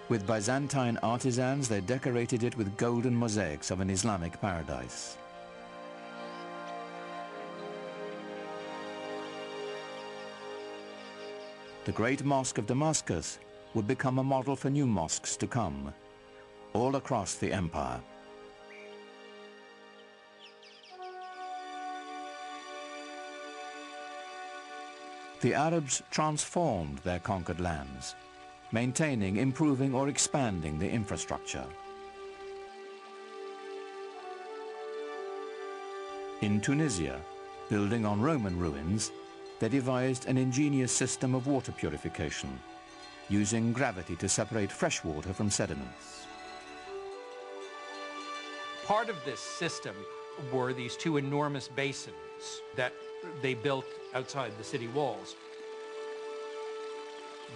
With Byzantine artisans, they decorated it with golden mosaics of an Islamic paradise. The Great Mosque of Damascus would become a model for new mosques to come, all across the empire. The Arabs transformed their conquered lands, maintaining, improving, or expanding the infrastructure. In Tunisia, building on Roman ruins, they devised an ingenious system of water purification, using gravity to separate fresh water from sediments. Part of this system were these two enormous basins that they built outside the city walls.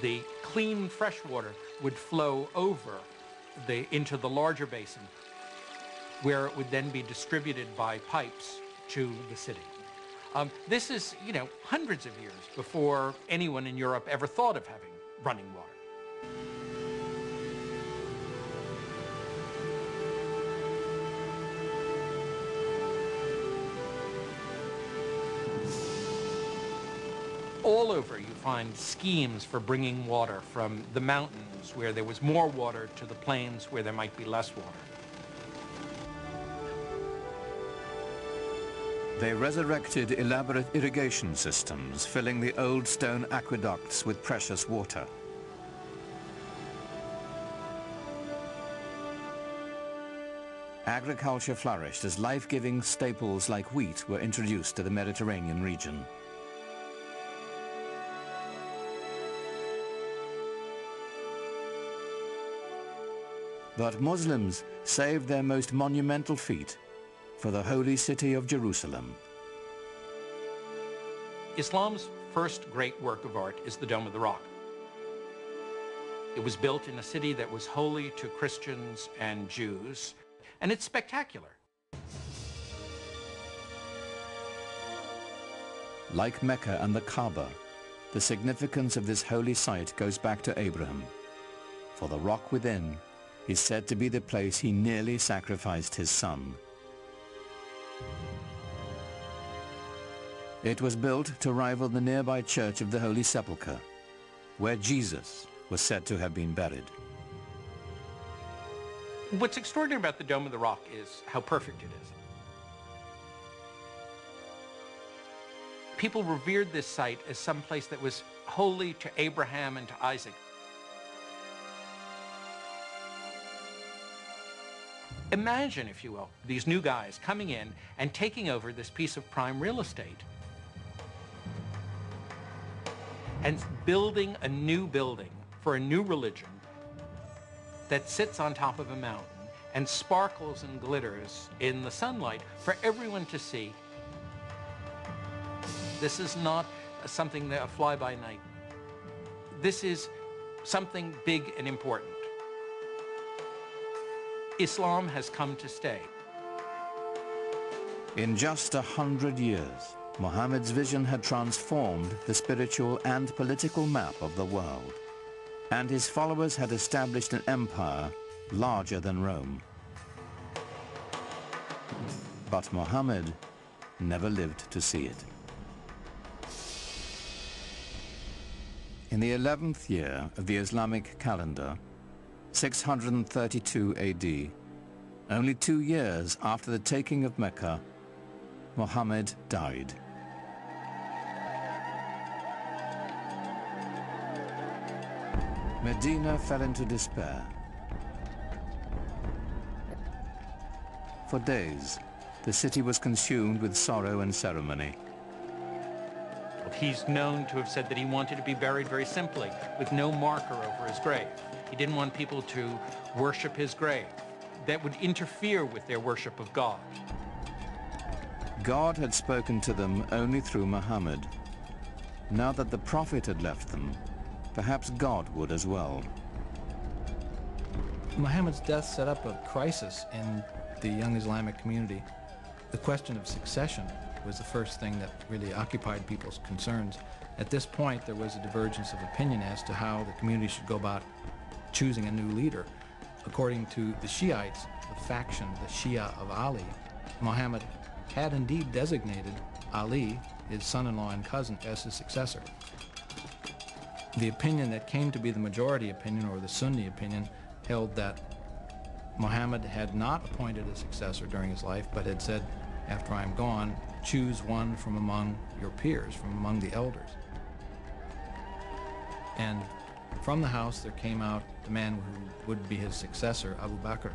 The clean fresh water would flow over into the larger basin, where it would then be distributed by pipes to the city. This is, hundreds of years before anyone in Europe ever thought of having running water. All over you find schemes for bringing water from the mountains where there was more water to the plains where there might be less water. They resurrected elaborate irrigation systems, filling the old stone aqueducts with precious water. Agriculture flourished as life-giving staples like wheat were introduced to the Mediterranean region. But Muslims saved their most monumental feat for the holy city of Jerusalem. Islam's first great work of art is the Dome of the Rock. It was built in a city that was holy to Christians and Jews, and it's spectacular. Like Mecca and the Kaaba, the significance of this holy site goes back to Abraham, for the rock within is said to be the place he nearly sacrificed his son. It was built to rival the nearby Church of the Holy Sepulchre, where Jesus was said to have been buried. What's extraordinary about the Dome of the Rock is how perfect it is. People revered this site as some place that was holy to Abraham and to Isaac. Imagine, if you will, these new guys coming in and taking over this piece of prime real estate and building a new building for a new religion that sits on top of a mountain and sparkles and glitters in the sunlight for everyone to see. This is not something that a fly-by-night. This is something big and important. Islam has come to stay. In just 100 years, Muhammad's vision had transformed the spiritual and political map of the world, and his followers had established an empire larger than Rome. But Muhammad never lived to see it. In the 11th year of the Islamic calendar, 632 AD, only 2 years after the taking of Mecca, Muhammad died. Medina fell into despair. For days, the city was consumed with sorrow and ceremony. He's known to have said that he wanted to be buried very simply, with no marker over his grave. He didn't want people to worship his grave. That would interfere with their worship of God. God had spoken to them only through Muhammad. Now that the Prophet had left them, perhaps God would as well. Muhammad's death set up a crisis in the young Islamic community. The question of succession was the first thing that really occupied people's concerns. At this point, there was a divergence of opinion as to how the community should go about choosing a new leader. According to the Shiites, the faction, the Shia of Ali, Muhammad had indeed designated Ali, his son-in-law and cousin, as his successor. The opinion that came to be the majority opinion, or the Sunni opinion, held that Muhammad had not appointed a successor during his life, but had said, after I am gone, choose one from among your peers, from among the elders. And from the house there came out the man who would be his successor, Abu Bakr.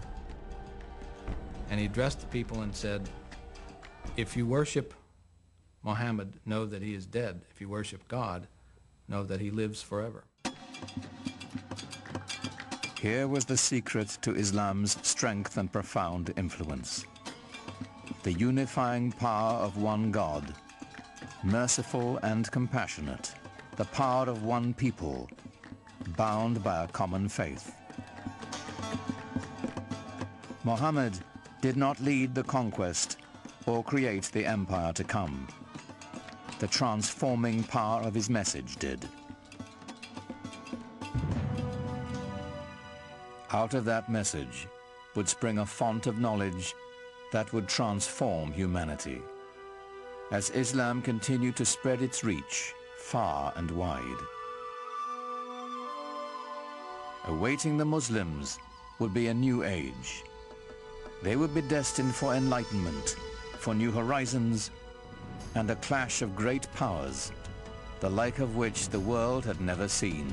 And he addressed the people and said, if you worship Muhammad, know that he is dead. If you worship God, know that he lives forever. Here was the secret to Islam's strength and profound influence. The unifying power of one God, merciful and compassionate, the power of one people, bound by a common faith. Muhammad did not lead the conquest or create the empire to come. The transforming power of his message did. Out of that message would spring a font of knowledge that would transform humanity, as Islam continued to spread its reach far and wide. Awaiting the Muslims would be a new age. They would be destined for enlightenment, for new horizons, and a clash of great powers, the like of which the world had never seen.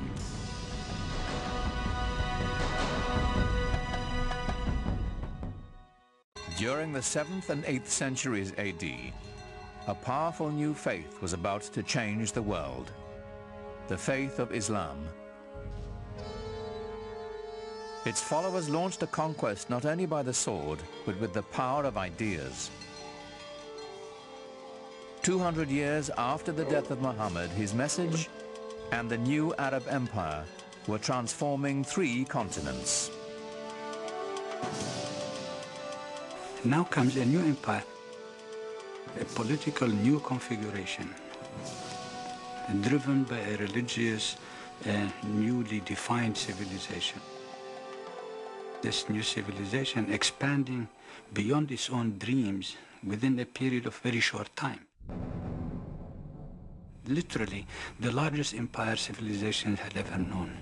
During the 7th and 8th centuries AD, a powerful new faith was about to change the world, the faith of Islam. Its followers launched a conquest not only by the sword, but with the power of ideas. 200 years after the death of Muhammad, his message and the new Arab empire were transforming 3 continents. Now comes a new empire, a political new configuration, driven by a religious and newly defined civilization. This new civilization expanding beyond its own dreams within a period of very short time. Literally, the largest empire civilization had ever known.